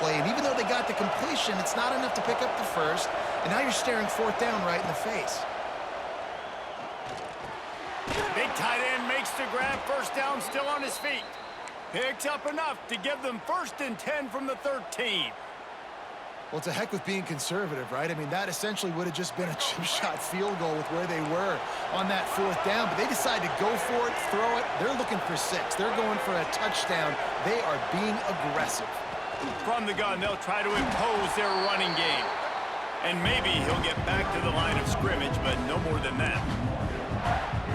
play. And even though they got the completion, it's not enough to pick up the first. And now you're staring fourth down right in the face. Big tight end makes the grab. First down, still on his feet. Picks up enough to give them 1st and 10 from the 13. Well, to heck with being conservative, right? I mean, that essentially would have just been a chip shot field goal with where they were on that fourth down. But they decided to go for it, throw it. They're looking for 6. They're going for a touchdown. They are being aggressive. From the gun, they'll try to impose their running game. And maybe he'll get back to the line of scrimmage, but no more than that.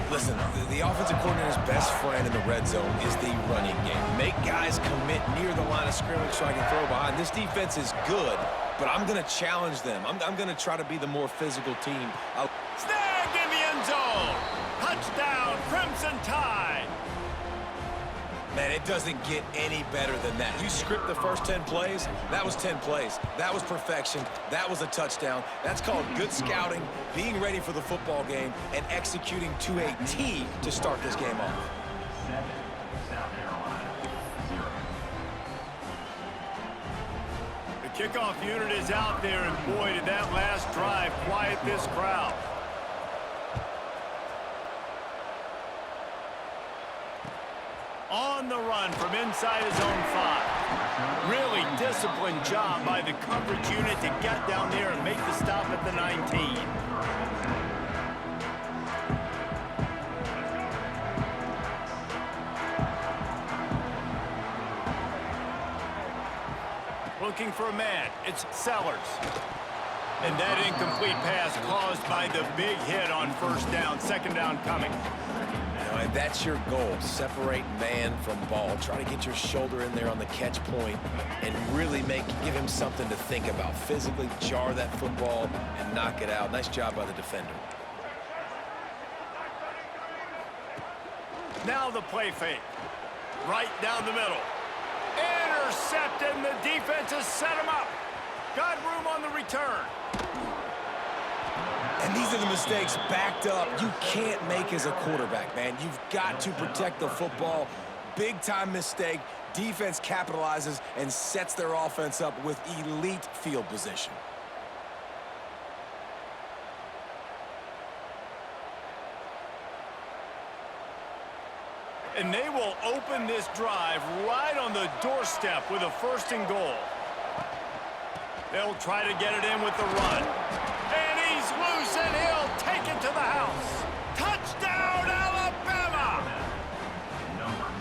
Listen, the offensive coordinator's best friend in the red zone is the running game. Make guys commit near the line of scrimmage so I can throw behind. This defense is good, but I'm going to challenge them. I'm going to try to be the more physical team. Snagged in the end zone. Touchdown, Crimson Tide. Man, it doesn't get any better than that. You script the first 10 plays, that was 10 plays. That was perfection. That was a touchdown. That's called good scouting, being ready for the football game, and executing to a T to start this game off. The kickoff unit is out there, and boy, did that last drive quiet this crowd. On the run from inside his own 5. Really disciplined job by the coverage unit to get down there and make the stop at the 19. Looking for a man. It's Sellers. And that incomplete pass caused by the big hit on first down. Second down coming. And that's your goal. Separate man from ball. Try to get your shoulder in there on the catch point and really give him something to think about. Physically jar that football and knock it out. Nice job by the defender. Now the play fake. Right down the middle. Intercepted, and the defense has set him up. Got room on the return. And these are the mistakes backed up you can't make as a quarterback, man. You've got to protect the football. Big-time mistake. Defense capitalizes and sets their offense up with elite field position. And they will open this drive right on the doorstep with a 1st and goal. They'll try to get it in with the run. And he's loose, and he'll take it to the house. Touchdown, Alabama!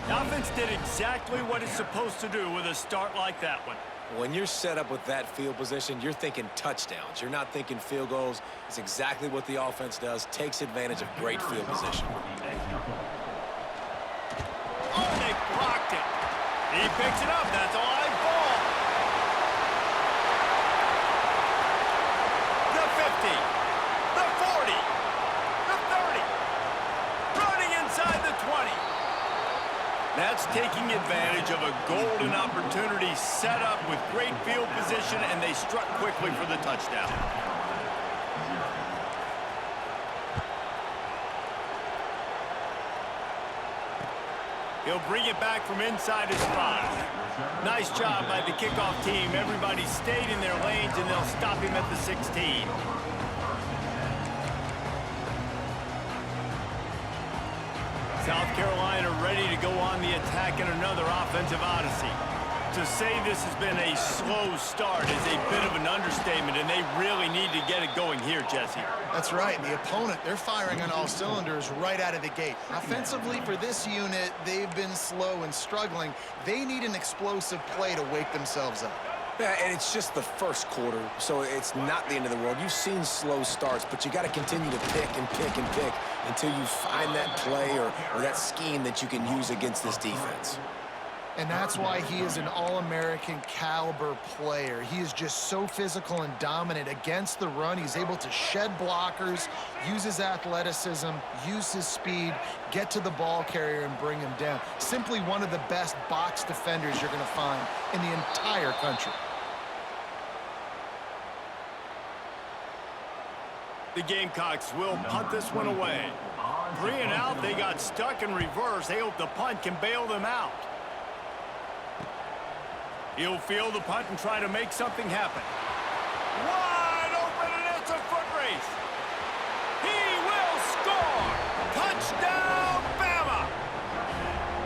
The offense did exactly what it's supposed to do with a start like that one. When you're set up with that field position, you're thinking touchdowns. You're not thinking field goals. It's exactly what the offense does. Takes advantage of great field position. Oh, they blocked it. He picks it up. That's a live ball. The 50. The 40. The 30. Running inside the 20. That's taking advantage of a golden opportunity set up with great field position, and they struck quickly for the touchdown. He'll bring it back from inside his 5. Nice job by the kickoff team. Everybody stayed in their lanes, and they'll stop him at the 16. South Carolina ready to go on the attack in another offensive odyssey. To say this has been a slow start is a bit of an understatement, and they really need to get it going here, Jesse. That's right. The opponent, they're firing on all cylinders right out of the gate. Offensively, for this unit, they've been slow and struggling. They need an explosive play to wake themselves up. Yeah, and it's just the first quarter, so it's not the end of the world. You've seen slow starts, but you got to continue to pick and pick and pick until you find that play or that scheme that you can use against this defense. And that's why he is an All-American caliber player. He is just so physical and dominant against the run. He's able to shed blockers, use his athleticism, use his speed, get to the ball carrier and bring him down. Simply one of the best box defenders you're going to find in the entire country. The Gamecocks will punt this one away. 3 and out, they got stuck in reverse. They hope the punt can bail them out. He'll field the punt and try to make something happen. Wide open, and it's a foot race. He will score! Touchdown, Bama!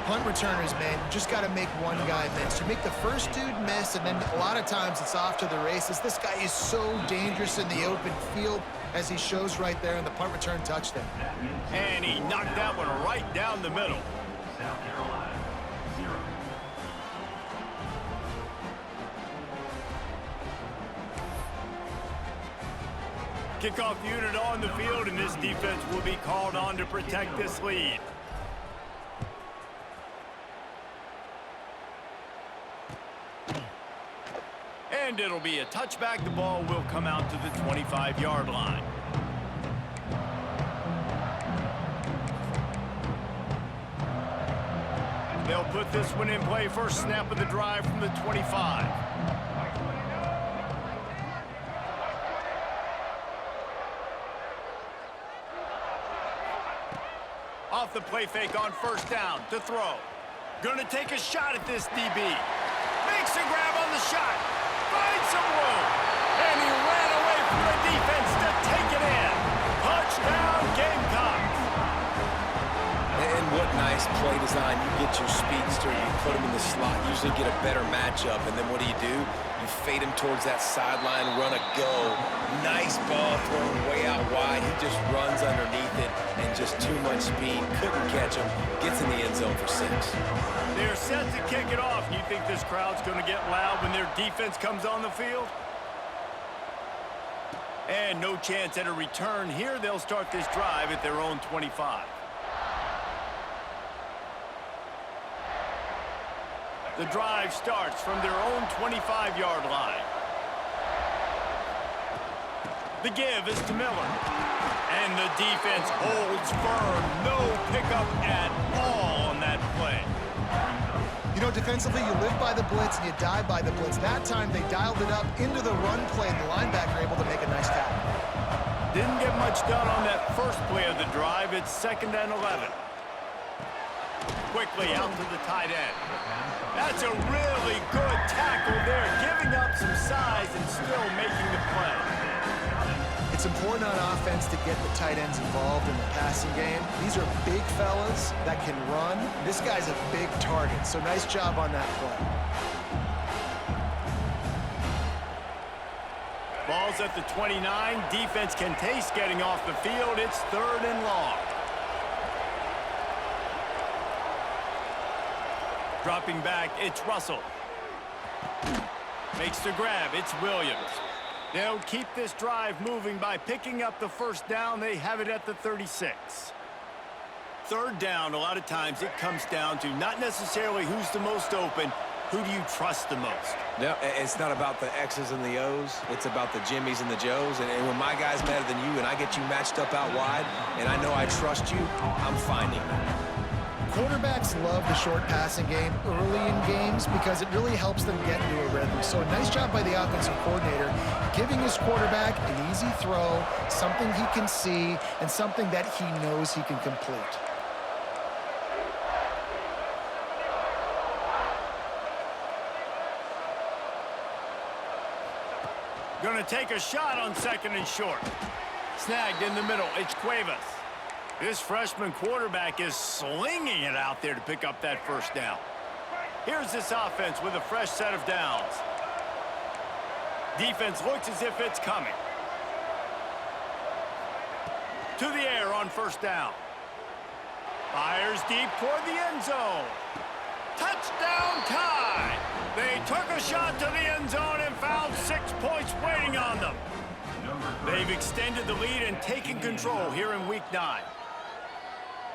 Punt returners, man, you just got to make one guy miss. You make the first dude miss, and then a lot of times it's off to the races. This guy is so dangerous in the open field, as he shows right there in the punt return touchdown. And he knocked that one right down the middle. Kickoff unit on the field, and this defense will be called on to protect this lead. And it'll be a touchback. The ball will come out to the 25-yard line. They'll put this one in play. First snap of the drive from the 25. Off the play fake on first down to throw. Gonna take a shot at this DB. Makes a grab on the shot. Finds some room. And he ran away from the defense to take it in. Touchdown, Gamecocks. And what nice play design. You get your speedster, you put him in the slot, usually get a better matchup, and then what do? You fade him towards that sideline, run a go. Nice ball thrown way out wide. He just runs underneath it, and just too much speed. Couldn't catch him. Gets in the end zone for 6. They're set to kick it off. You think this crowd's going to get loud when their defense comes on the field? And no chance at a return here. They'll start this drive at their own 25. The drive starts from their own 25-yard line. The give is to Miller. And the defense holds firm. No pickup at all on that play. You know, defensively, you live by the blitz and you die by the blitz. That time, they dialed it up into the run play, and the linebacker able to make a nice tackle. Didn't get much done on that first play of the drive. It's 2nd and 11. Quickly out to the tight end. That's a really good tackle there, giving up some size and still making the play. It's important on offense to get the tight ends involved in the passing game. These are big fellas that can run. This guy's a big target, so nice job on that play. Ball's at the 29. Defense can taste getting off the field. It's 3rd and long. Dropping back, it's Russell. Makes the grab, it's Williams. They'll keep this drive moving by picking up the first down. They have it at the 36. 3rd down, a lot of times it comes down to not necessarily who's the most open, who do you trust the most? No, it's not about the X's and the O's. It's about the Jimmies and the Joes. And when my guy's better than you and I get you matched up out wide and I know I trust you, I'm finding you. Quarterbacks love the short passing game early in games because it really helps them get into a rhythm. So a nice job by the offensive coordinator giving his quarterback an easy throw, something he can see, and something that he knows he can complete. Gonna take a shot on 2nd and short. Snagged in the middle, it's Cuevas. This freshman quarterback is slinging it out there to pick up that first down. Here's this offense with a fresh set of downs. Defense looks as if it's coming. To the air on first down. Fires deep toward the end zone. Touchdown tie. They took a shot to the end zone and found 6 points waiting on them. They've extended the lead and taken control here in week 9.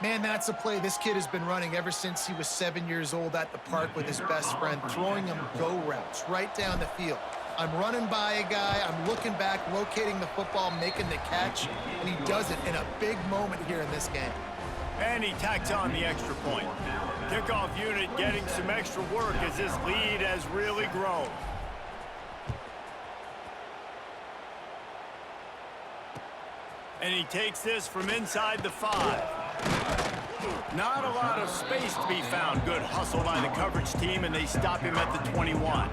Man, that's a play this kid has been running ever since he was 7 years old at the park with his best friend, throwing him go routes right down the field. I'm running by a guy, I'm looking back, locating the football, making the catch, and he does it in a big moment here in this game. And he tacks on the extra point. Kickoff unit getting some extra work as this lead has really grown. And he takes this from inside the 5. Not a lot of space to be found. Good hustle by the coverage team, and they stop him at the 21.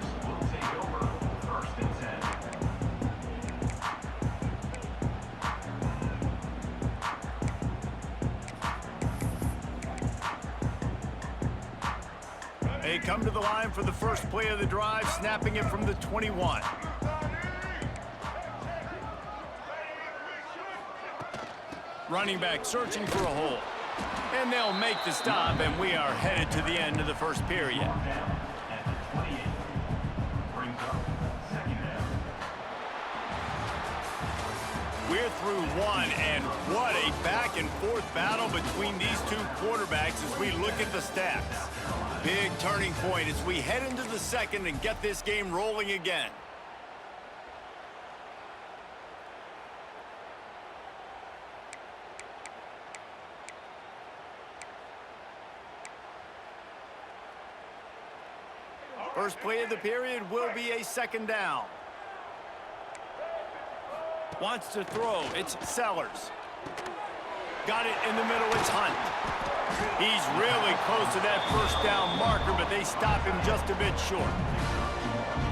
They come to the line for the first play of the drive, snapping it from the 21. Running back searching for a hole. And they'll make the stop, and we are headed to the end of the first period. We're through one, and what a back-and-forth battle between these two quarterbacks as we look at the stats. Big turning point as we head into the second and get this game rolling again. First play of the period will be a second down. Wants to throw. It's Sellers. Got it in the middle. It's Hunt. He's really close to that first down marker, but they stop him just a bit short.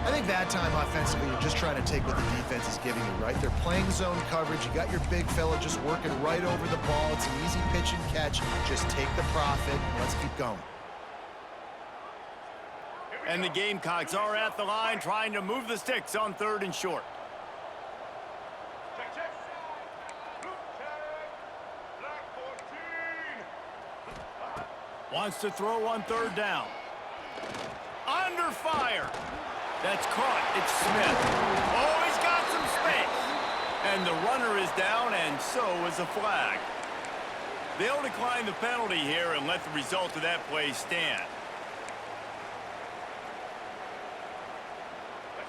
I think that time offensively, you're just trying to take what the defense is giving you, right? They're playing zone coverage. You got your big fella just working right over the ball. It's an easy pitch and catch. Just take the profit and let's keep going. And the Gamecocks are at the line trying to move the sticks on 3rd and short. Wants to throw on 3rd down. Under fire. That's caught. It's Smith. Oh, he's got some space. And the runner is down, and so is a flag. They'll decline the penalty here and let the result of that play stand.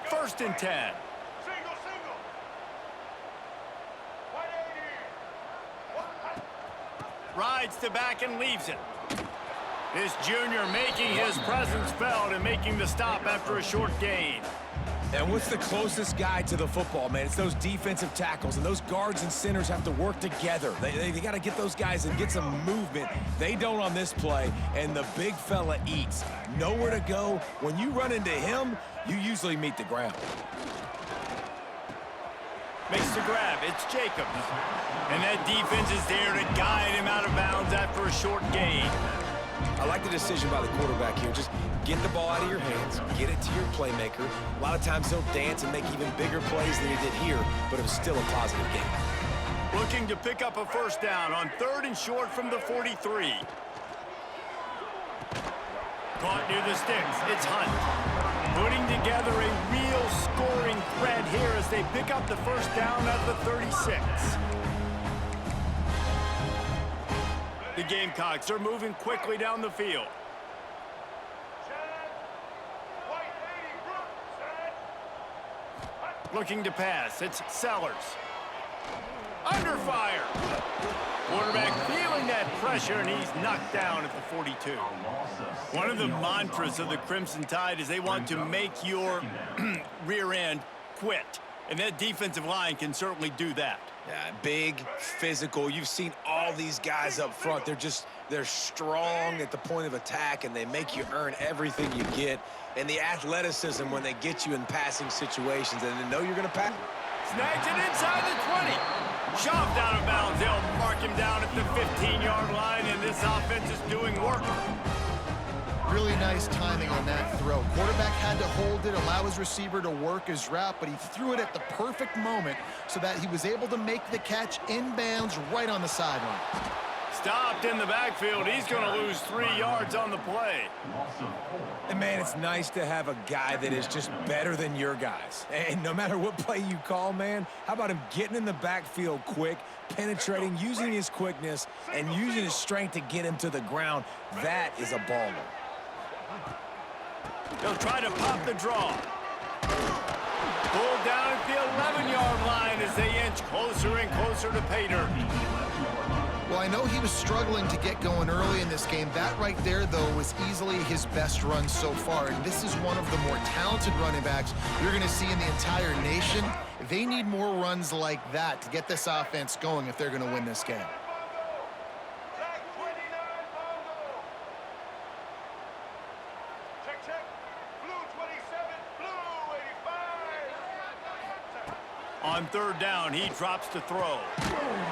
1st and 10. Rides to back and leaves it. This junior making his presence felt and making the stop after a short gain. And what's the closest guy to the football, man? It's those defensive tackles, and those guards and centers have to work together. They got to get those guys and get some movement. They don't on this play, and the big fella eats. Nowhere to go. When you run into him, you usually meet the ground. Makes the grab. It's Jacobs. And that defense is there to guide him out of bounds after a short gain. I like the decision by the quarterback here. Just get the ball out of your hands, get it to your playmaker. A lot of times he'll dance and make even bigger plays than he did here, but it was still a positive game. Looking to pick up a first down on 3rd and short from the 43. Caught near the sticks. It's Hunt. Putting together a real scoring thread here as they pick up the first down at the 36. The Gamecocks are moving quickly down the field. Looking to pass. It's Sellers. Under fire. Quarterback feeling that pressure, and he's knocked down at the 42. One of the mantras of the Crimson Tide is they want to make your rear end quit. And that defensive line can certainly do that. Yeah, big, physical. You've seen all these guys up front. They're strong at the point of attack, and they make you earn everything you get. And the athleticism when they get you in passing situations, and they know you're going to pass. Snags it inside the 20. Shoved out of bounds. They'll mark him down at the 15-yard line, and this offense is doing work. Really nice timing on that throw. Quarterback had to hold it, allow his receiver to work his route, but he threw it at the perfect moment so that he was able to make the catch inbounds right on the sideline. Stopped in the backfield. He's going to lose 3 yards on the play. And, man, it's nice to have a guy that is just better than your guys. And no matter what play you call, man, how about him getting in the backfield quick, penetrating, using his quickness, and using his strength to get him to the ground? That is a baller. They'll try to pop the draw. Pulled down at the 11-yard line as they inch closer and closer to pay dirt. Well, I know he was struggling to get going early in this game. That right there, though, was easily his best run so far. And this is one of the more talented running backs you're going to see in the entire nation. They need more runs like that to get this offense going if they're going to win this game. On third down, he drops to throw.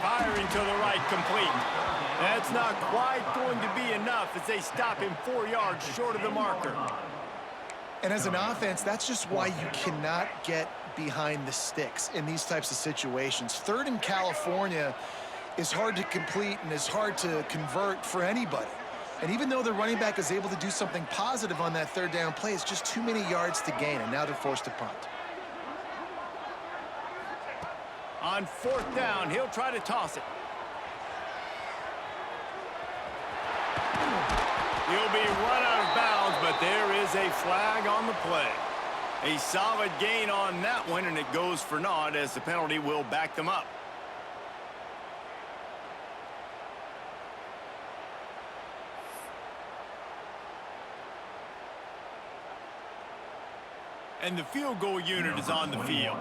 Firing to the right, complete. That's not quite going to be enough as they stop him 4 yards short of the marker. And as an offense, that's just why you cannot get behind the sticks in these types of situations. Third in California is hard to complete and is hard to convert for anybody. And even though the running back is able to do something positive on that third down play, it's just too many yards to gain, and now they're forced to punt. On fourth down, he'll try to toss it. He'll be run out of bounds, but there is a flag on the play. A solid gain on that one, and it goes for naught as the penalty will back them up. And the field goal unit is on the field.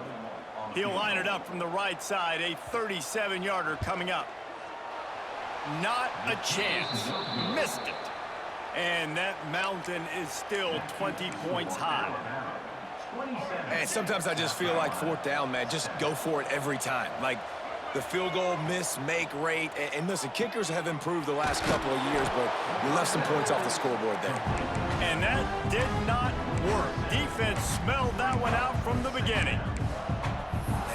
He'll line it up from the right side, a 37-yarder coming up. Not a chance. Missed it. And that mountain is still 20 points high. And sometimes I just feel like fourth down, man, just go for it every time. Like the field goal miss-make rate. And listen, kickers have improved the last couple of years, but you left some points off the scoreboard there. And that did not work. Defense smelled that one out from the beginning.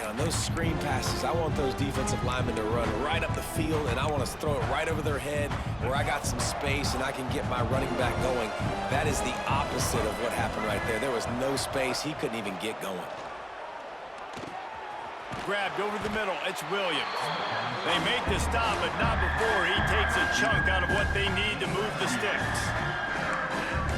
On those screen passes, I want those defensive linemen to run right up the field, and I want to throw it right over their head where I got some space and I can get my running back going. That is the opposite of what happened right there. There was no space. He couldn't even get going. Grabbed over the middle. It's Williams. They make the stop, but not before he takes a chunk out of what they need to move the sticks.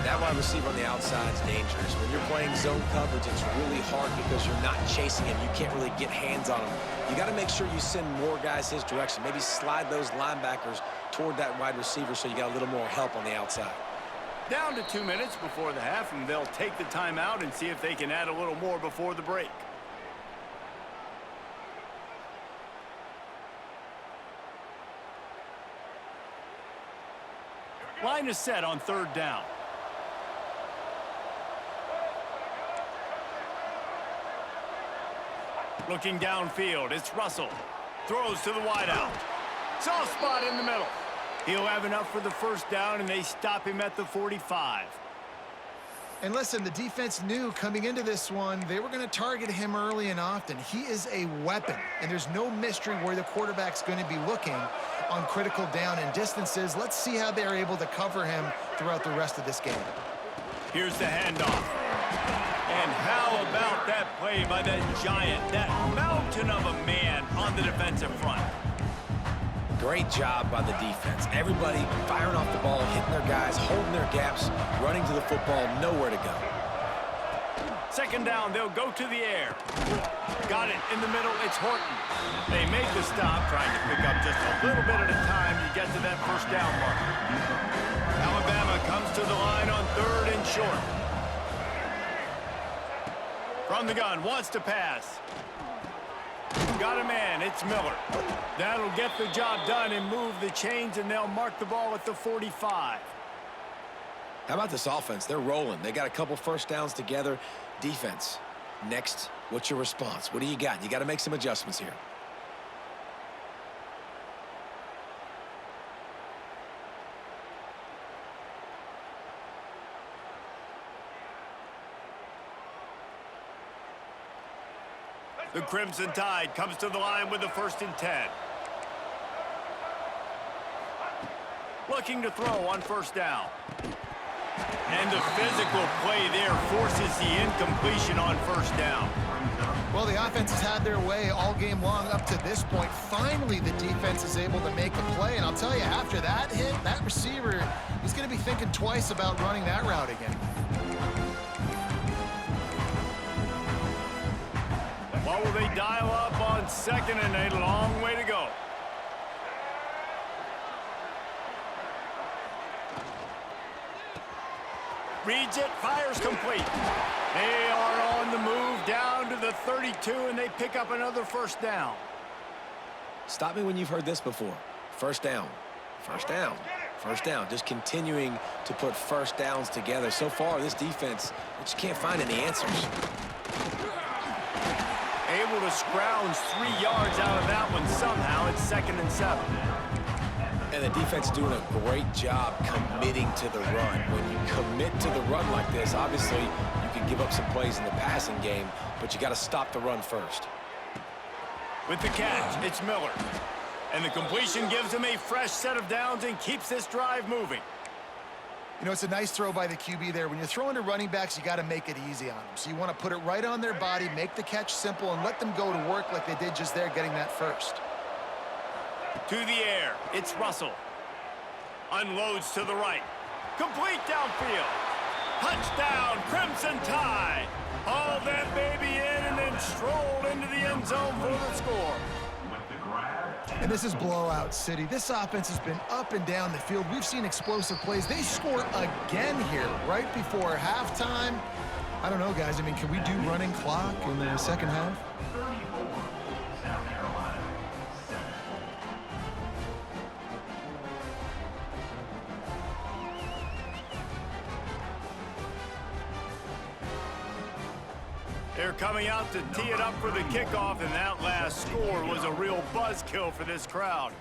That wide receiver on the outside is dangerous. When you're playing zone coverage, it's really hard because you're not chasing him. You can't really get hands on him. You got to make sure you send more guys his direction. Maybe slide those linebackers toward that wide receiver so you got a little more help on the outside. Down to 2 minutes before the half, and they'll take the timeout and see if they can add a little more before the break. Line is set on third down. Looking downfield, it's Russell. Throws to the wideout. Soft spot in the middle. He'll have enough for the first down, and they stop him at the 45. And listen, the defense knew coming into this one, they were going to target him early and often. He is a weapon, and there's no mystery where the quarterback's going to be looking on critical down and distances. Let's see how they're able to cover him throughout the rest of this game. Here's the handoff. And how about that play by that giant, that mountain of a man on the defensive front? Great job by the defense. Everybody firing off the ball, hitting their guys, holding their gaps, running to the football, nowhere to go. Second down, they'll go to the air. Got it in the middle, it's Horton. They make the stop, trying to pick up just a little bit at a time to get to that first down mark. Alabama comes to the line on third and short. From the gun, wants to pass. Got a man, it's Miller. That'll get the job done and move the chains, and they'll mark the ball at the 45. How about this offense? They're rolling. They got a couple first downs together. Defense, next, what's your response? What do you got? You got to make some adjustments here. The Crimson Tide comes to the line with the 1st and 10. Looking to throw on first down. And the physical play there forces the incompletion on first down. Well, the offense has had their way all game long up to this point. Finally, the defense is able to make a play. And I'll tell you, after that hit, that receiver is going to be thinking twice about running that route again. What will they dial up on second, and a long way to go? Reads it, fires complete. They are on the move down to the 32, and they pick up another first down. Stop me when you've heard this before. First down, first down, first down. Just continuing to put first downs together. So far, this defense, they just can't find any answers. Able able to scrounge 3 yards out of that one somehow. It's 2nd and 7. And the defense doing a great job committing to the run. When you commit to the run like this, obviously you can give up some plays in the passing game, but you got to stop the run first. With the catch, it's Miller. And the completion gives him a fresh set of downs and keeps this drive moving. You know, it's a nice throw by the QB there. When you're throwing to running backs, you got to make it easy on them. So you want to put it right on their body, make the catch simple, and let them go to work like they did just there, getting that first. To the air, it's Russell. Unloads to the right. Complete downfield. Touchdown, Crimson Tide. Haul that baby in and then strolled into the end zone for the score. And this is blowout city. This offense has been up and down the field. We've seen explosive plays. They score again here right before halftime. I don't know, guys. I mean, can we do running clock in the second half? They're coming out to tee it up for the kickoff, and that last score was a real buzzkill for this crowd.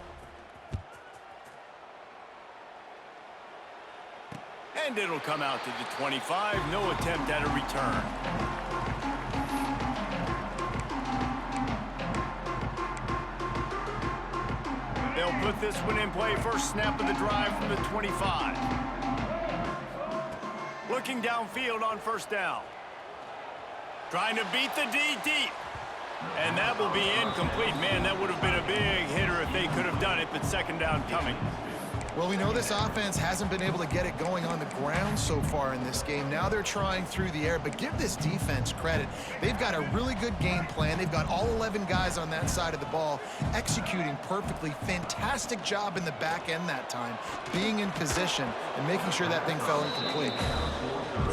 And it'll come out to the 25. No attempt at a return. They'll put this one in play. First snap of the drive from the 25. Looking downfield on first down. Trying to beat the D deep. And that will be incomplete. Man, that would have been a big hitter if they could have done it, but second down coming. Well, we know this offense hasn't been able to get it going on the ground so far in this game. Now they're trying through the air, but give this defense credit. They've got a really good game plan. They've got all 11 guys on that side of the ball executing perfectly. Fantastic job in the back end that time, being in position and making sure that thing fell incomplete.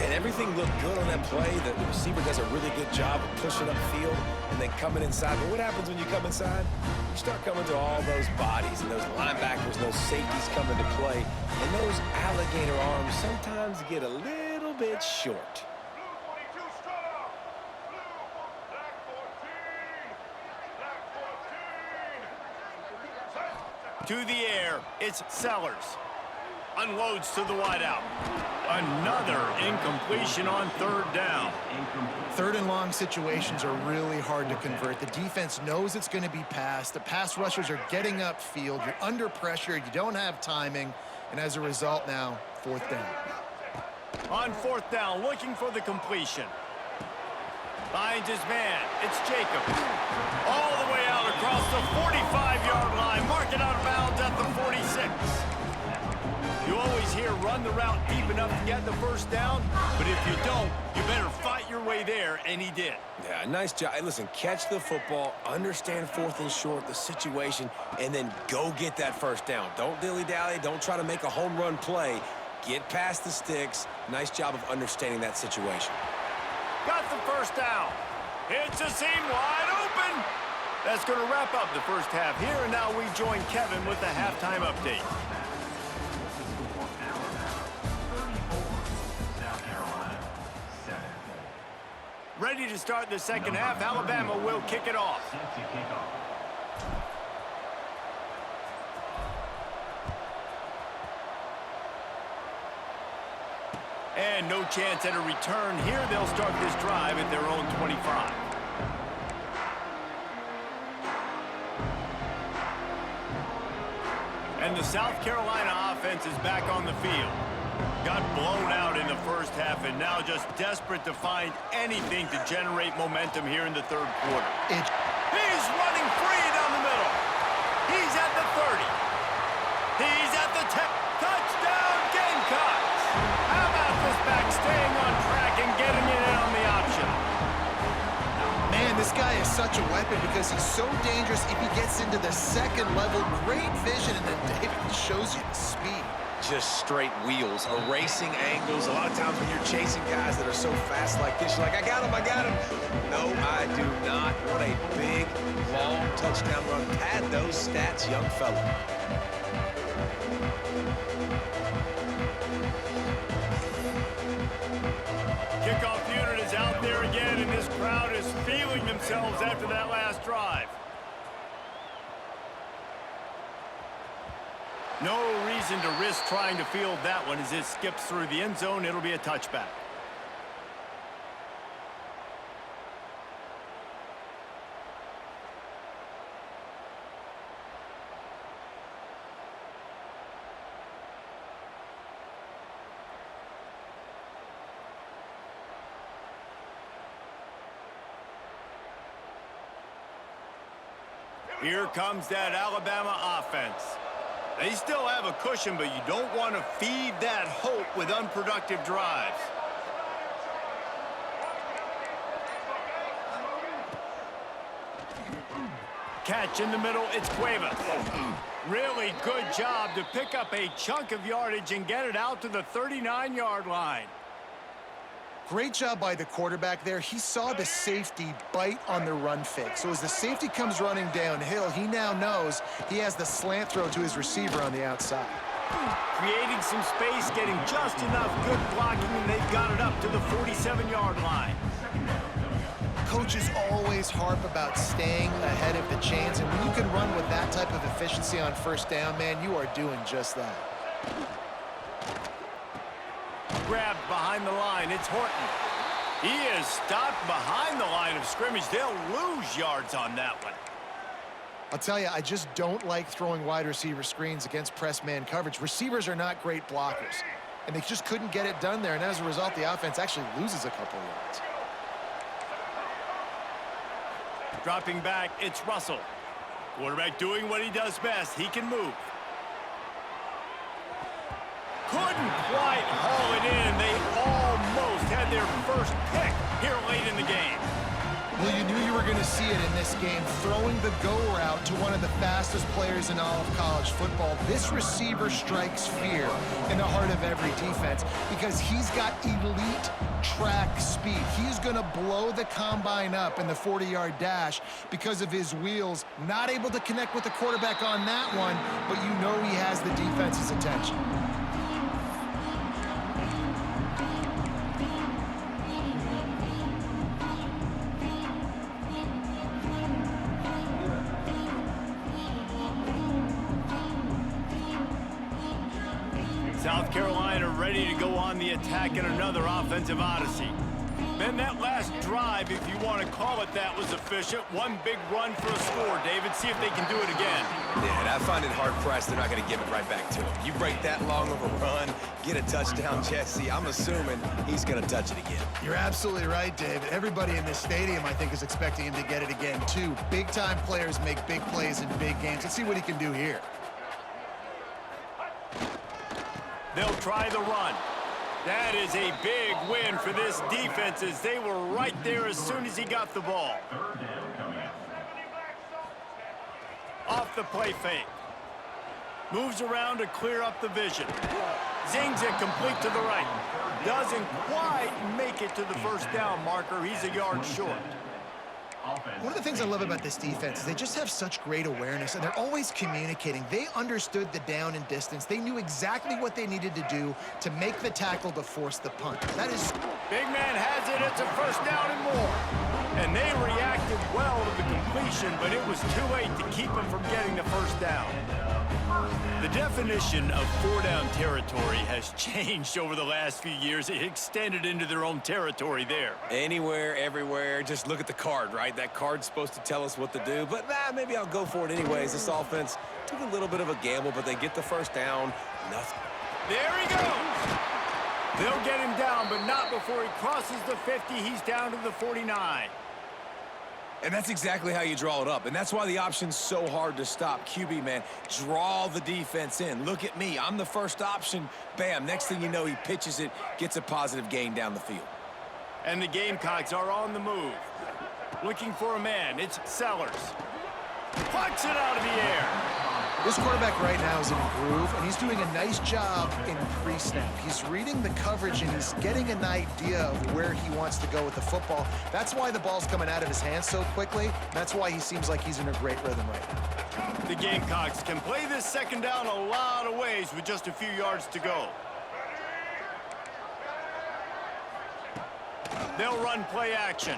And everything looked good on that play. The receiver does a really good job of pushing upfield and then coming inside. But what happens when you come inside? You start coming to all those bodies and those linebackers, those safeties come into play. And those alligator arms sometimes get a little bit short. To the air, it's Sellers. Unloads to the wideout. Another incompletion on third down. Third and long situations are really hard to convert. The defense knows it's going to be passed. The pass rushers are getting upfield. You're under pressure. You don't have timing. And as a result now, fourth down. On fourth down, looking for the completion. Finds his man. It's Jacobs. All the way out across the 45-yard line. Mark it out of bounds at the 46. You always hear run the route deep enough to get the first down, but if you don't, you better fight your way there, and he did. Yeah, nice job. Hey, listen, catch the football, understand fourth and short, the situation, and then go get that first down. Don't dilly-dally. Don't try to make a home run play. Get past the sticks. Nice job of understanding that situation. Got the first down. It's a seam wide open. That's going to wrap up the first half here, and now we join Kevin with the halftime update. Ready to start the second half. Alabama will kick it off. And no chance at a return here. They'll start this drive at their own 25. And the South Carolina offense is back on the field. Got blown out in the first half and now just desperate to find anything to generate momentum here in the third quarter. He's running free down the middle. He's at the 30. He's at the 10. Touchdown, Gamecocks. How about this back staying on track and getting it in on the option? Man, this guy is such a weapon because he's so dangerous if he gets into the second level. Great vision, and then David shows you the speed. Just straight wheels, erasing angles. A lot of times when you're chasing guys that are so fast like this, you're like, I got him, I got him. No, I do not. What a big, long touchdown run. Pad those stats, young fella. Kickoff unit is out there again, and this crowd is feeling themselves. themselves after that last drive. No reason to risk trying to field that one as it skips through the end zone. It'll be a touchback. Here comes that Alabama offense. They still have a cushion, but you don't want to feed that hope with unproductive drives. Catch in the middle, it's Cuevas. Really good job to pick up a chunk of yardage and get it out to the 39-yard line. Great job by the quarterback there. He saw the safety bite on the run fake. So as the safety comes running downhill, he now knows he has the slant throw to his receiver on the outside. Creating some space, getting just enough good blocking, and they've got it up to the 47-yard line. Coaches always harp about staying ahead of the chains, and when you can run with that type of efficiency on first down, man, you are doing just that. Grabbed behind the line, it's Horton. He is stopped behind the line of scrimmage. They'll lose yards on that one. I'll tell you, I just don't like throwing wide receiver screens against press man coverage. Receivers are not great blockers, and they just couldn't get it done there, and as a result, the offense actually loses a couple yards. Dropping back, it's Russell. Quarterback doing what he does best. He can move. Couldn't quite haul it in. They almost had their first pick here late in the game. Well, you knew you were going to see it in this game, throwing the go route to one of the fastest players in all of college football. This receiver strikes fear in the heart of every defense because he's got elite track speed. He's going to blow the combine up in the 40-yard dash because of his wheels. Not able to connect with the quarterback on that one, but you know he has the defense's attention. South Carolina ready to go on the attack in another offensive odyssey. Then that last drive, if you want to call it that, was efficient. One big run for a score. David, see if they can do it again. Yeah, and I find it hard-pressed they're not going to give it right back to him. You break that long of a run, get a touchdown, Jesse, I'm assuming he's going to touch it again. You're absolutely right, David. Everybody in this stadium, I think, is expecting him to get it again, too. Big-time players make big plays in big games. Let's see what he can do here. They'll try the run. That is a big win for this defense as they were right there as soon as he got the ball. Off the play fake. Moves around to clear up the vision. Zings it complete to the right. Doesn't quite make it to the first down marker. He's a yard short. One of the things I love about this defense is they just have such great awareness, and they're always communicating. They understood the down and distance. They knew exactly what they needed to do to make the tackle to force the punt. That is... Big man has it. It's a first down and more. And they reacted well to the completion, but it was too late to keep them from getting the first down. The definition of four-down territory has changed over the last few years. It extended into their own territory there. Anywhere, everywhere, just look at the card, right? That card's supposed to tell us what to do, but maybe I'll go for it anyways. This offense took a little bit of a gamble, but they get the first down. Nothing. There he goes. They'll get him down, but not before he crosses the 50. He's down to the 49. And that's exactly how you draw it up. And that's why the option's so hard to stop. QB, man, draw the defense in. Look at me. I'm the first option. Bam. Next thing you know, he pitches it, gets a positive gain down the field. And the Gamecocks are on the move. Looking for a man. It's Sellers. Plucks it out of the air. This quarterback right now is in a groove, and he's doing a nice job in pre-snap. He's reading the coverage, and he's getting an idea of where he wants to go with the football. That's why the ball's coming out of his hands so quickly. That's why he seems like he's in a great rhythm right now. The Gamecocks can play this second down a lot of ways with just a few yards to go. They'll run play action.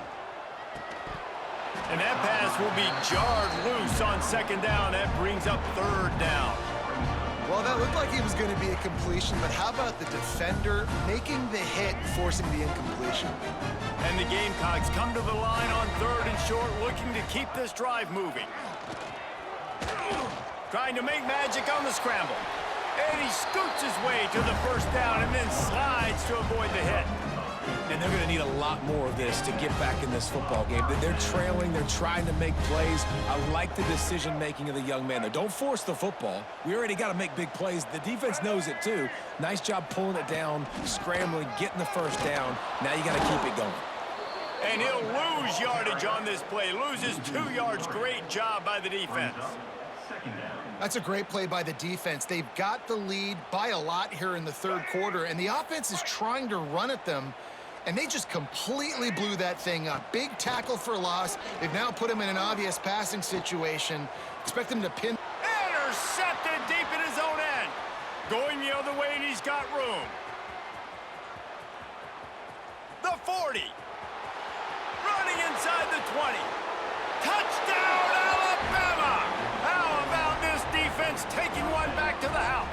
And that pass will be jarred loose on second down. That brings up third down. Well, that looked like he was going to be a completion, but how about the defender making the hit, forcing the incompletion? And the Gamecocks come to the line on third and short, looking to keep this drive moving. Trying to make magic on the scramble. And he scoots his way to the first down and then slides to avoid the hit. And they're going to need a lot more of this to get back in this football game. They're trailing. They're trying to make plays. I like the decision-making of the young man there. Don't force the football. We already got to make big plays. The defense knows it, too. Nice job pulling it down, scrambling, getting the first down. Now you got to keep it going. And he'll lose yardage on this play. Loses 2 yards. Great job by the defense. That's a great play by the defense. They've got the lead by a lot here in the third quarter, and the offense is trying to run at them, and they just completely blew that thing up. Big tackle for loss. They've now put him in an obvious passing situation. Expect him to pin. Intercepted deep in his own end. Going the other way, and he's got room. The 40. Running inside the 20. Touchdown, Alabama! How about this defense taking one back to the house?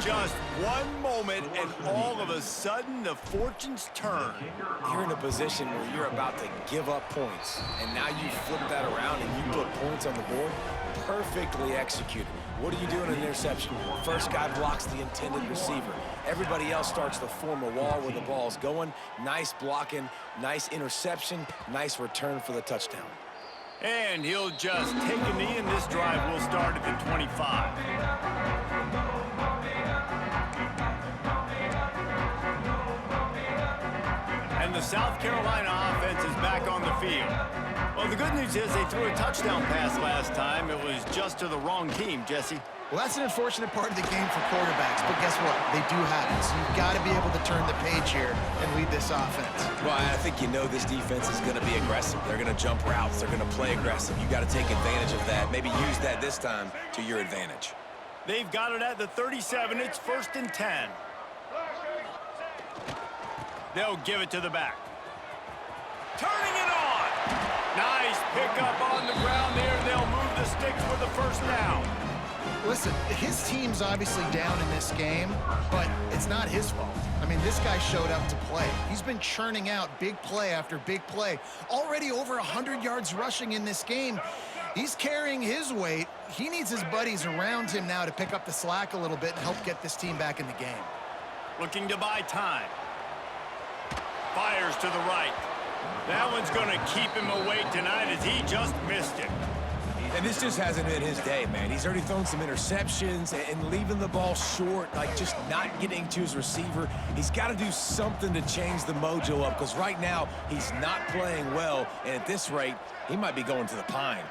Just one moment, and all of a sudden, the fortunes turn. You're in a position where you're about to give up points, and now you flip that around and you put points on the board. Perfectly executed. What do you do in an interception? First guy blocks the intended receiver. Everybody else starts to form a wall where the ball's going. Nice blocking, nice interception, nice return for the touchdown. And he'll just take a knee, and this drive will start at the 25. And the South Carolina offense is back on the field. Well, the good news is they threw a touchdown pass last time. It was just to the wrong team, Jesse. Well, that's an unfortunate part of the game for quarterbacks, but guess what? They do have it, so you've got to be able to turn the page here and lead this offense. Well, I think you know this defense is going to be aggressive. They're going to jump routes. They're going to play aggressive. You got to take advantage of that. Maybe use that this time to your advantage. They've got it at the 37. It's 1st and 10. They'll give it to the back. Turning it on. Nice pickup on the ground there. They'll move the sticks for the first down. Listen, his team's obviously down in this game, but it's not his fault. I mean, this guy showed up to play. He's been churning out big play after big play. Already over 100 yards rushing in this game. He's carrying his weight. He needs his buddies around him now to pick up the slack a little bit and help get this team back in the game. Looking to buy time. Fires to the right. That one's going to keep him awake tonight as he just missed it. And this just hasn't been his day, man. He's already thrown some interceptions and leaving the ball short, like just not getting to his receiver. He's got to do something to change the mojo up, because right now he's not playing well, and at this rate, he might be going to the pine.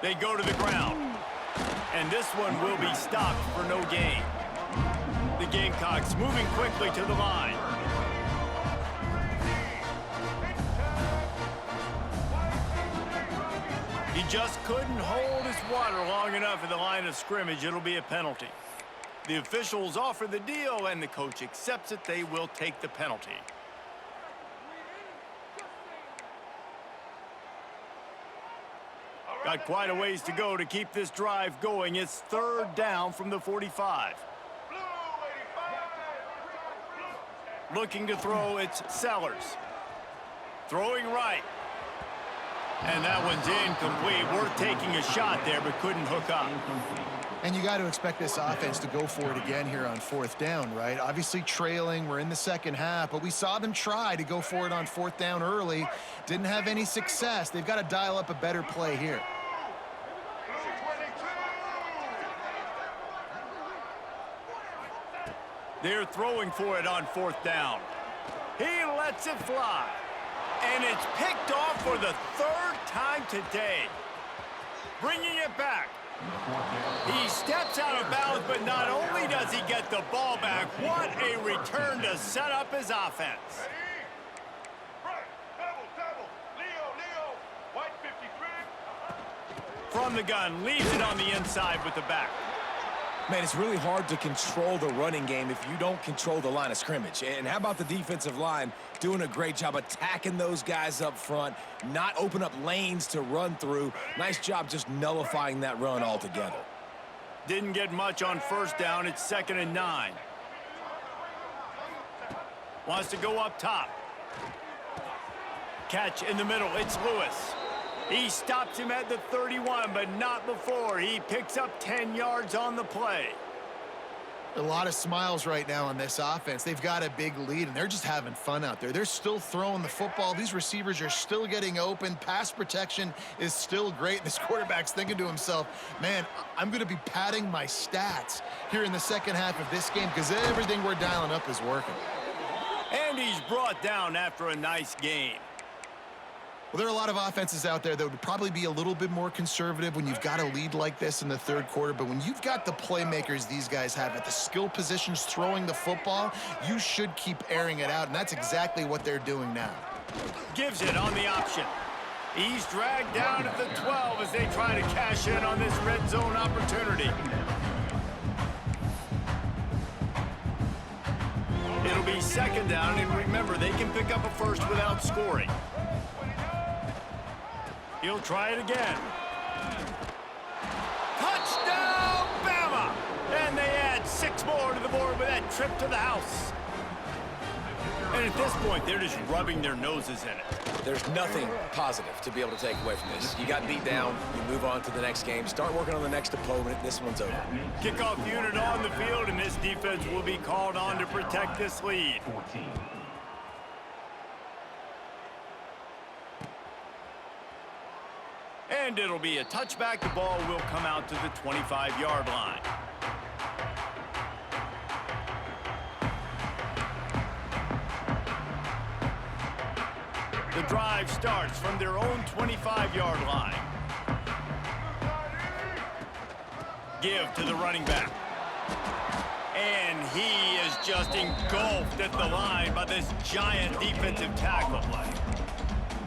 They go to the ground, and this one will be stopped for no gain. The Gamecocks moving quickly to the line. He just couldn't hold his water long enough at the line of scrimmage. It'll be a penalty. The officials offer the deal, and the coach accepts it. They will take the penalty. Got quite a ways to go to keep this drive going. It's 3rd down from the 45. Looking to throw, it's Sellers. Throwing right. And that one's incomplete. Worth taking a shot there, but couldn't hook up. And you got to expect this offense to go for it again here on 4th down, right? Obviously trailing, we're in the second half, but we saw them try to go for it on 4th down early. Didn't have any success. They've got to dial up a better play here. They're throwing for it on 4th down. He lets it fly. And it's picked off for the 3rd time today. Bringing it back. He steps out of bounds, but not only does he get the ball back, what a return to set up his offense. From the gun, leaves it on the inside with the back. Man, it's really hard to control the running game if you don't control the line of scrimmage. And how about the defensive line doing a great job attacking those guys up front, not open up lanes to run through. Nice job just nullifying that run altogether. Didn't get much on first down. It's 2nd and 9. Wants to go up top. Catch in the middle. It's Lewis. He stops him at the 31, but not before. He picks up 10 yards on the play. A lot of smiles right now on this offense. They've got a big lead, and they're just having fun out there. They're still throwing the football. These receivers are still getting open. Pass protection is still great. This quarterback's thinking to himself, man, I'm going to be padding my stats here in the second half of this game because everything we're dialing up is working. And he's brought down after a nice game. Well, there are a lot of offenses out there that would probably be a little bit more conservative when you've got a lead like this in the third quarter. But when you've got the playmakers these guys have at the skill positions throwing the football, you should keep airing it out. And that's exactly what they're doing now. Gives it on the option. He's dragged down at the 12 as they try to cash in on this red zone opportunity. It'll be 2nd down, and remember, they can pick up a first without scoring. He'll try it again. Touchdown, Bama! And they add 6 more to the board with that trip to the house. And at this point, they're just rubbing their noses in it. There's nothing positive to be able to take away from this. You got beat down, you move on to the next game, start working on the next opponent. This one's over. Kickoff unit on the field, and this defense will be called on to protect this lead. And it'll be a touchback. The ball will come out to the 25-yard line. The drive starts from their own 25-yard line. Give to the running back. And he is just engulfed at the line by this giant defensive tackle play.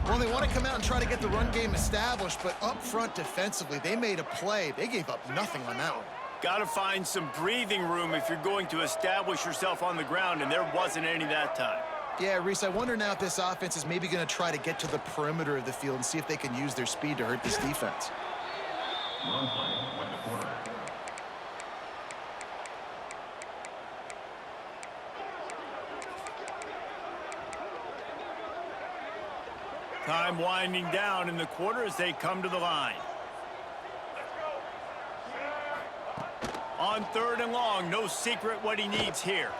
Well, they want to come out and try to get the run game established, but up front defensively, they made a play. They gave up nothing on that one. Got to find some breathing room if you're going to establish yourself on the ground, and there wasn't any that time. Yeah, Reese, I wonder now if this offense is maybe going to try to get to the perimeter of the field and see if they can use their speed to hurt this defense. Run play with the quarterback. Time winding down in the quarter as they come to the line. On 3rd and long, no secret what he needs here.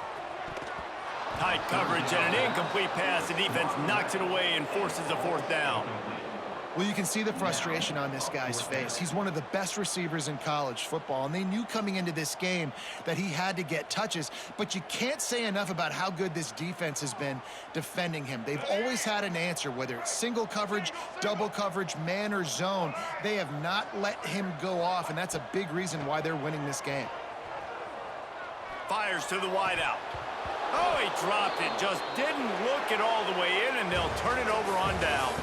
Tight coverage and an incomplete pass. The defense knocks it away and forces a 4th down. Well, you can see the frustration on this guy's face. He's one of the best receivers in college football, and they knew coming into this game that he had to get touches, but you can't say enough about how good this defense has been defending him. They've always had an answer, whether it's single coverage, double coverage, man or zone. They have not let him go off, and that's a big reason why they're winning this game. Fires to the wideout. Oh, he dropped it. Just didn't look it all the way in, and they'll turn it over on downs.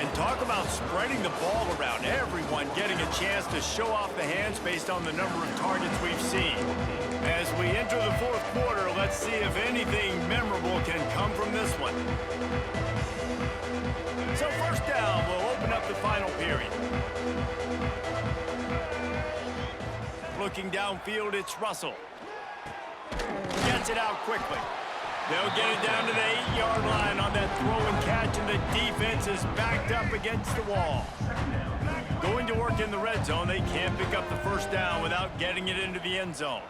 And talk about spreading the ball around. Everyone getting a chance to show off the hands based on the number of targets we've seen. As we enter the 4th quarter, let's see if anything memorable can come from this one. So 1st down will open up the final period. Looking downfield, it's Russell. Gets it out quickly. They'll get it down to the 8-yard line on that throw and catch, and the defense is backed up against the wall. Going to work in the red zone, they can't pick up the 1st down without getting it into the end zone.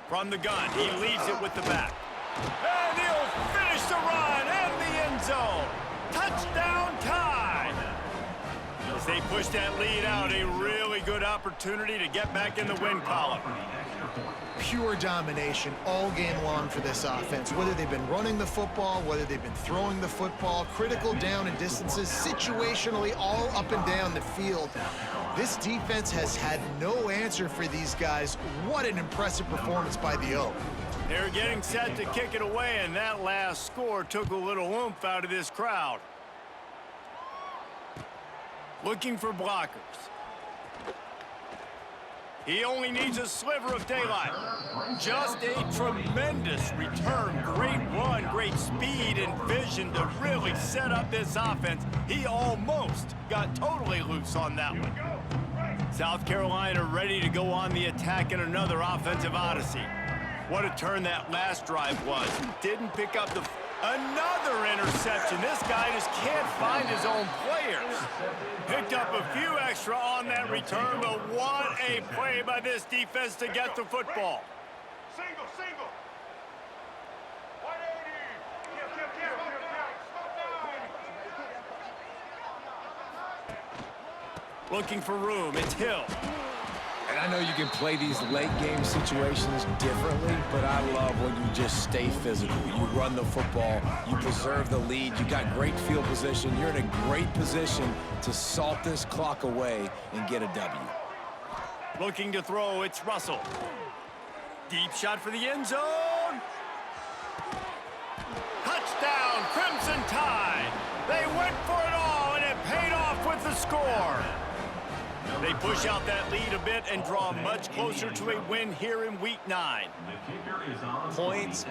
From the gun, he leaves it with the back. And he'll finish the run and the end zone. Touchdown time! As they push that lead out, a really good opportunity to get back in the win column. Pure domination all game long for this offense. Whether they've been running the football, whether they've been throwing the football, critical down and distances, situationally all up and down the field. This defense has had no answer for these guys. What an impressive performance by the O. They're getting set to kick it away, and that last score took a little oomph out of this crowd. Looking for blockers. He only needs a sliver of daylight. Just a tremendous return. Great run, great speed and vision to really set up this offense. He almost got totally loose on that one. South Carolina ready to go on the attack in another offensive odyssey. What a turn that last drive was. Didn't pick up the... Another interception. This guy just can't find his own players. Picked up a few extra on that return, but what a play by this defense to get the football. Single. 180. Looking for room. It's Hill. And I know you can play these late-game situations differently, but I love when you just stay physical. You run the football, you preserve the lead, you got great field position, you're in a great position to salt this clock away and get a W. Looking to throw, it's Russell. Deep shot for the end zone. Touchdown, Crimson Tide. They went for it all, and it paid off with the score. They push out that lead a bit and draw much closer to a win here in Week 9. Points,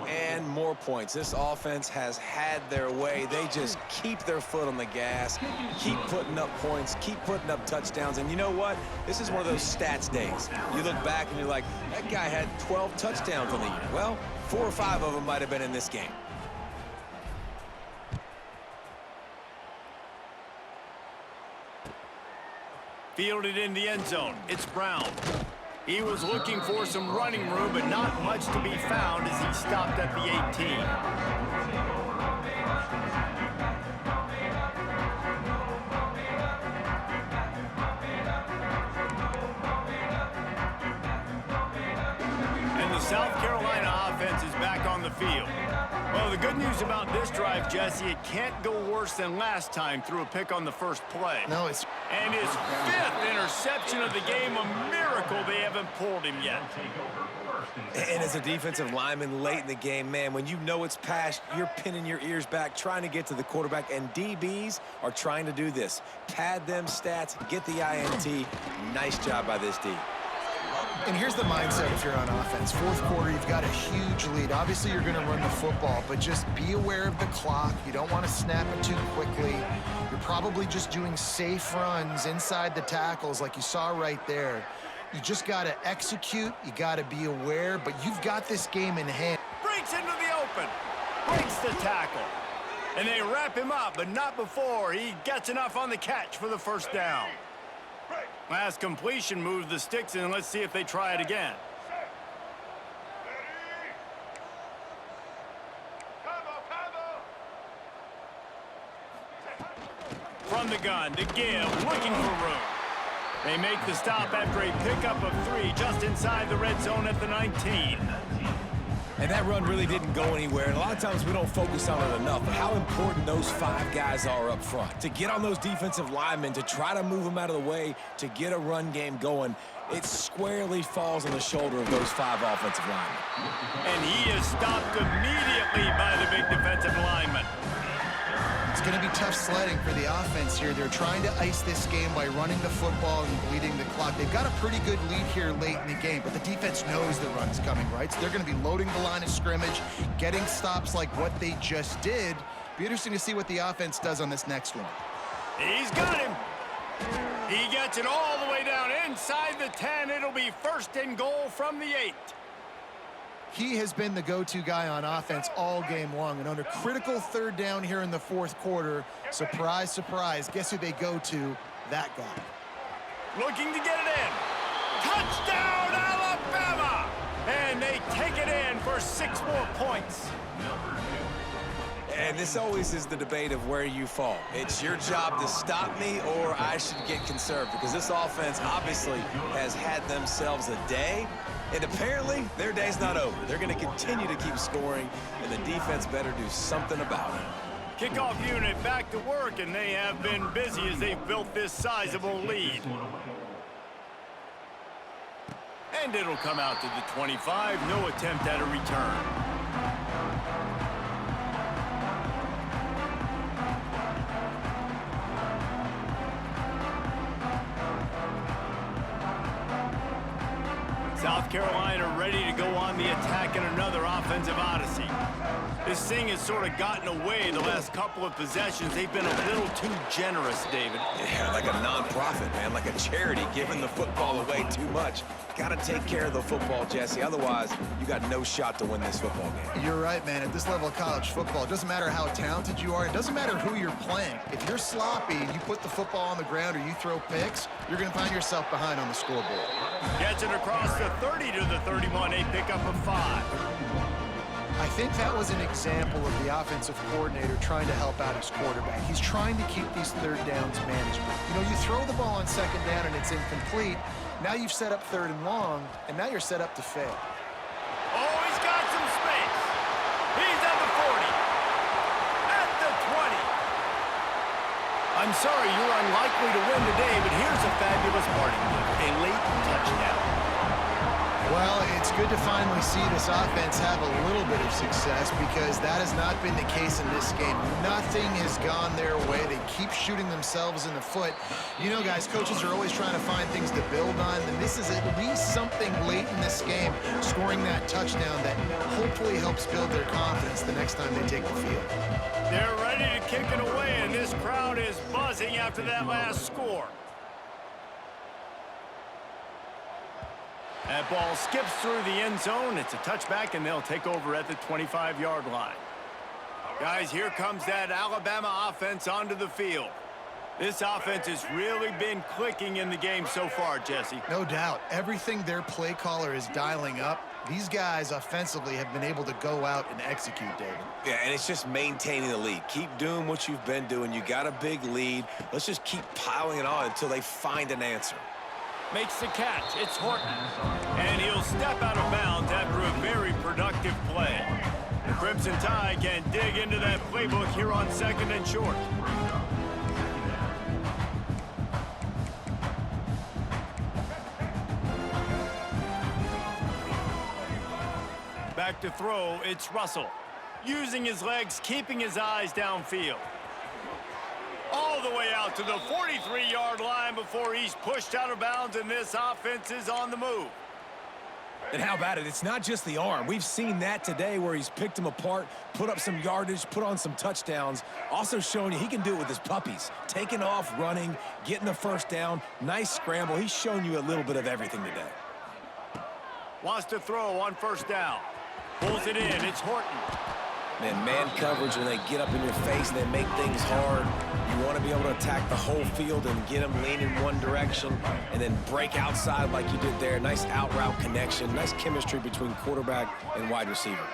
and more points. This offense has had their way. They just keep their foot on the gas, keep putting up points, keep putting up touchdowns. And you know what? This is one of those stats days. You look back and you're like, that guy had 12 touchdowns on the year. Well, 4 or 5 of them might have been in this game. Fielded in the end zone. It's Brown. He was looking for some running room, but not much to be found as he stopped at the 18. And the South Carolina offense is back on the field. Well, the good news about this drive, Jesse, it can't go worse than last time through a pick on the first play. No, it's... And his 5th interception of the game, a miracle they haven't pulled him yet. And as a defensive lineman late in the game, man, when you know it's past, you're pinning your ears back, trying to get to the quarterback, and DBs are trying to do this. Pad them stats, get the INT. Nice job by this D. And here's the mindset if you're on offense. Fourth quarter, you've got a huge lead. Obviously, you're going to run the football, but just be aware of the clock. You don't want to snap it too quickly. You're probably just doing safe runs inside the tackles like you saw right there. You just got to execute. You got to be aware, but you've got this game in hand. Breaks into the open. Breaks the tackle. And they wrap him up, but not before he gets enough on the catch for the first down. Last completion moved the sticks in. Let's see if they try it again. From the gun to give, looking for room. They make the stop after a pickup of 3 just inside the red zone at the 19. And that run really didn't go anywhere. And a lot of times we don't focus on it enough, but how important those 5 guys are up front. To get on those defensive linemen, to try to move them out of the way, to get a run game going, it squarely falls on the shoulder of those 5 offensive linemen. And he is stopped immediately by the big defensive lineman. It's going to be tough sledding for the offense here. They're trying to ice this game by running the football and bleeding the clock. They've got a pretty good lead here late in the game, but the defense knows the run's coming, right? So they're going to be loading the line of scrimmage, getting stops like what they just did. Be interesting to see what the offense does on this next one. He's got him. He gets it all the way down inside the 10. It'll be 1st and goal from the 8. He has been the go-to guy on offense all game long. And under critical 3rd down here in the 4th quarter, surprise, surprise, guess who they go to? That guy. Looking to get it in. Touchdown, Alabama! And they take it in for 6 more points. And this always is the debate of where you fall. It's your job to stop me or I should get conserved, because this offense obviously has had themselves a day. And apparently, their day's not over. They're going to continue to keep scoring, and the defense better do something about it. Kickoff unit back to work, and they have been busy as they've built this sizable lead. And it'll come out to the 25. No attempt at a return. South Carolina ready to go on the attack in another offensive odyssey. This thing has sort of gotten away the last couple of possessions. They've been a little too generous, David. Yeah, like a non-profit, man, like a charity giving the football away too much. Got to take care of the football, Jesse. Otherwise, you got no shot to win this football game. You're right, man. At this level of college football, it doesn't matter how talented you are. It doesn't matter who you're playing. If you're sloppy and you put the football on the ground or you throw picks, you're going to find yourself behind on the scoreboard. Gets it across the 30 to the 31, a pickup of 5. I think that was an example of the offensive coordinator trying to help out his quarterback. He's trying to keep these third downs manageable. You know, you throw the ball on second down and it's incomplete. Now you've set up third and long, and now you're set up to fail. Oh, he's got some space. He's at the 40. At the 20. I'm sorry, you're unlikely to win today, but here's a fabulous parting gift. A late touchdown. Well, it's good to finally see this offense have a little bit of success because that has not been the case in this game. Nothing has gone their way. They keep shooting themselves in the foot. You know, guys, coaches are always trying to find things to build on, and this is at least something late in this game, scoring that touchdown that hopefully helps build their confidence the next time they take the field. They're ready to kick it away, and this crowd is buzzing after that last score. That ball skips through the end zone. It's a touchback, and they'll take over at the 25-yard line. Guys, here comes that Alabama offense onto the field. This offense has really been clicking in the game so far, Jesse. No doubt. Everything their play caller is dialing up, these guys offensively have been able to go out and execute, David. Yeah, and it's just maintaining the lead. Keep doing what you've been doing. You got a big lead. Let's just keep piling it on until they find an answer. Makes the catch. It's Horton. And he'll step out of bounds after a very productive play. The Crimson Tide can dig into that playbook here on 2nd and short. Back to throw, it's Russell. Using his legs, keeping his eyes downfield. All the way out to the 43-yard line before he's pushed out of bounds, and this offense is on the move. And how about it? It's not just the arm. We've seen that today where he's picked them apart, put up some yardage, put on some touchdowns. Also showing you he can do it with his puppies. Taking off, running, getting the first down. Nice scramble. He's shown you a little bit of everything today. Wants to throw on 1st down. Pulls it in. It's Horton. Man coverage, when they get up in your face and they make things hard, you want to be able to attack the whole field and get them leaning one direction and then break outside like you did there. Nice out-route connection, nice chemistry between quarterback and wide receiver.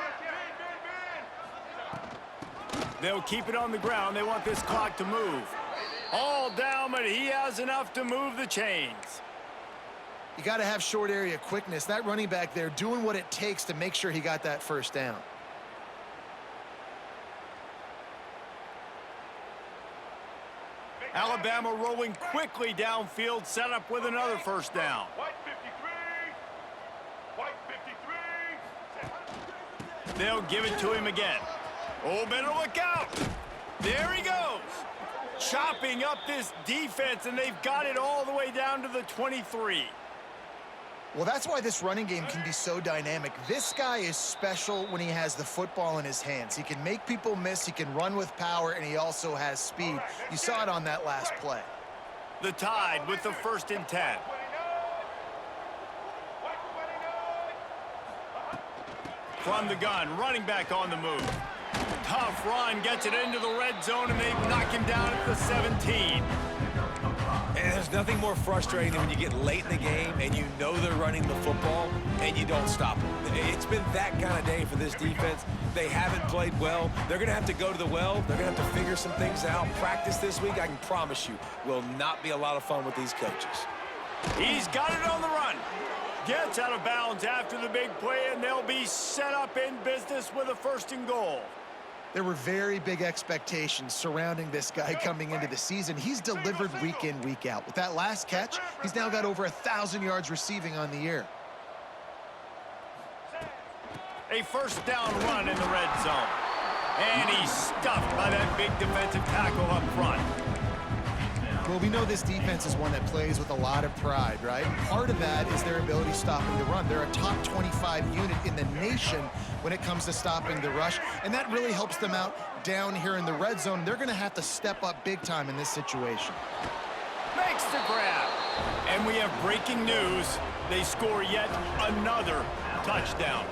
They'll keep it on the ground. They want this clock to move. All down, but he has enough to move the chains. You got to have short area quickness. That running back there doing what it takes to make sure he got that 1st down. Alabama rolling quickly downfield, set up with another 1st down. White 53. White 53. They'll give it to him again. Oh, better look out. There he goes. Chopping up this defense, and they've got it all the way down to the 23. Well, that's why this running game can be so dynamic. This guy is special when he has the football in his hands. He can make people miss, he can run with power, and he also has speed. You saw it on that last play. The Tide with the 1st and 10. From the gun, running back on the move. Tough run, gets it into the red zone, and they knock him down at the 17. And there's nothing more frustrating than when you get late in the game and you know they're running the football and you don't stop them. It's been that kind of day for this defense. They haven't played well. They're going to have to go to the well. They're going to have to figure some things out. Practice this week, I can promise you, will not be a lot of fun with these coaches. He's got it on the run. Gets out of bounds after the big play, and they'll be set up in business with a 1st and goal. There were very big expectations surrounding this guy coming into the season. He's delivered week in, week out. With that last catch, he's now got over 1,000 yards receiving on the year. A 1st down run in the red zone. And he's stuffed by that big defensive tackle up front. Well, we know this defense is one that plays with a lot of pride, right? Part of that is their ability stopping the run. They're a top 25 unit in the nation when it comes to stopping the rush, and that really helps them out down here in the red zone. They're going to have to step up big time in this situation. Makes the grab. And we have breaking news. They score yet another touchdown.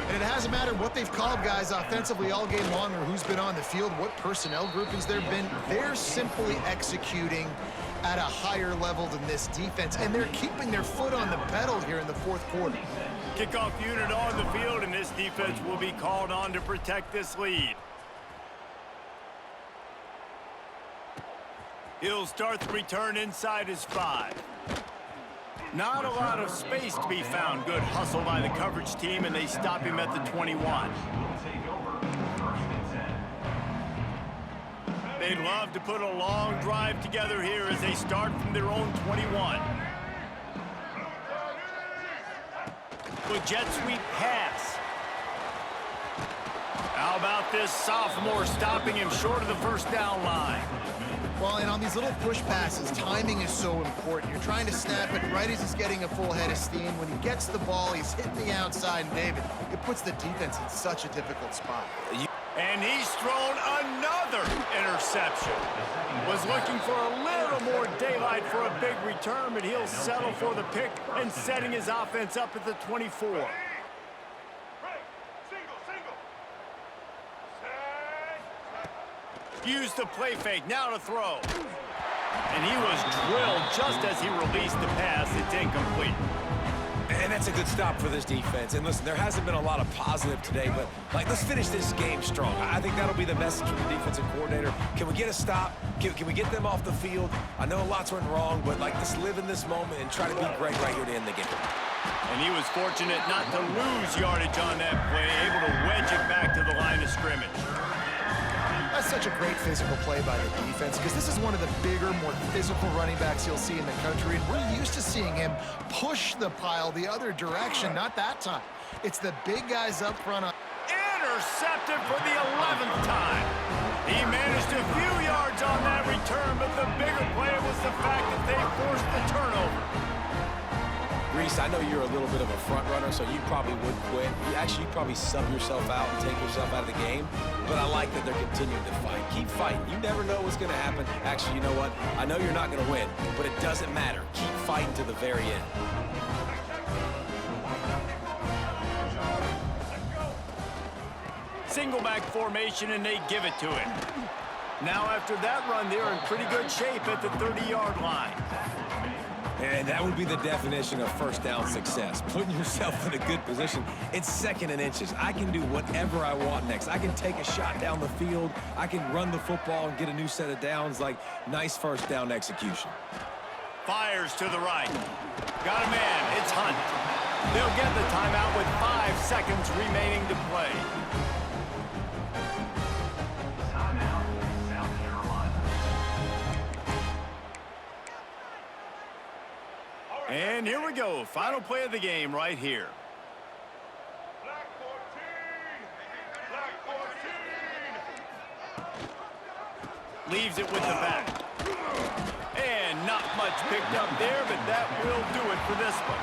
And it hasn't mattered what they've called guys offensively all game long or who's been on the field, what personnel groupings there have been. They're simply executing at a higher level than this defense, and they're keeping their foot on the pedal here in the fourth quarter. Kickoff unit on the field, and this defense will be called on to protect this lead. He'll start the return inside his 5. Not a lot of space to be found. Good hustle by the coverage team, and they stop him at the 21. They'd love to put a long drive together here as they start from their own 21. With jet sweep pass. How about this sophomore stopping him short of the first down line? Well, and on these little push passes, timing is so important. You're trying to snap it right as he's getting a full head of steam. When he gets the ball, he's hitting the outside, and David, it puts the defense in such a difficult spot. And he's thrown another interception. Was looking for a little more daylight for a big return, but he'll settle for the pick and setting his offense up at the 24. Use the play fake, now to throw. And he was drilled just as he released the pass. It's incomplete. And that's a good stop for this defense. And listen, there hasn't been a lot of positive today, but let's finish this game strong. I think that'll be the message from the defensive coordinator. Can we get a stop? Can we get them off the field? I know lots went wrong, but let's live in this moment and try to be great right here to end the game. And he was fortunate not to lose yardage on that play, able to wedge it back to the line of scrimmage. That's such a great physical play by the defense because this is one of the bigger, more physical running backs you'll see in the country, and we're used to seeing him push the pile the other direction. Not that time. It's the big guys up front. Intercepted for the 11th time. He managed a few yards on that return, but the bigger play was the fact that they forced the turnover. Reese, I know you're a little bit of a front runner, so you probably would quit. You'd probably sub yourself out and take yourself out of the game. But I like that they're continuing to fight. Keep fighting. You never know what's going to happen. Actually, you know what? I know you're not going to win, but it doesn't matter. Keep fighting to the very end. Single back formation, and they give it to him. Now after that run, they're in pretty good shape at the 30-yard line. And that would be the definition of first down success. Putting yourself in a good position. It's second and inches. I can do whatever I want next. I can take a shot down the field. I can run the football and get a new set of downs. Nice first down execution. Fires to the right. Got a man. It's Hunt. They'll get the timeout with 5 seconds remaining to play. And here we go. Final play of the game right here. Black 14! Black 14! Leaves it with the back. And not much picked up there, but that will do it for this one.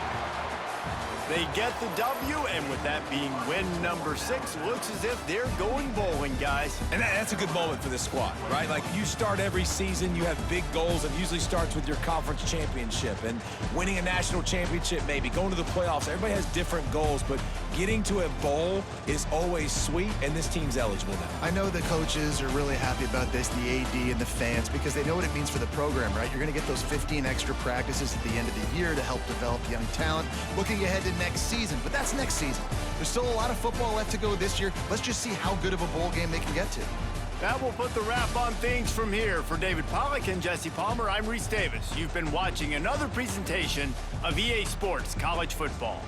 They get the W, and with that being win number 6, looks as if they're going bowling, guys. And that's a good moment for this squad, right? You start every season, you have big goals. It usually starts with your conference championship and winning a national championship, maybe going to the playoffs. Everybody has different goals, but getting to a bowl is always sweet, and this team's eligible now. I know the coaches are really happy about this, the AD and the fans, because they know what it means for the program, right? You're going to get those 15 extra practices at the end of the year to help develop young talent. Looking ahead to next season, but that's next season. There's still a lot of football left to go this year. Let's just see how good of a bowl game they can get to. That will put the wrap on things from here. For David Pollack and Jesse Palmer, I'm Reese Davis. You've been watching another presentation of EA Sports College Football.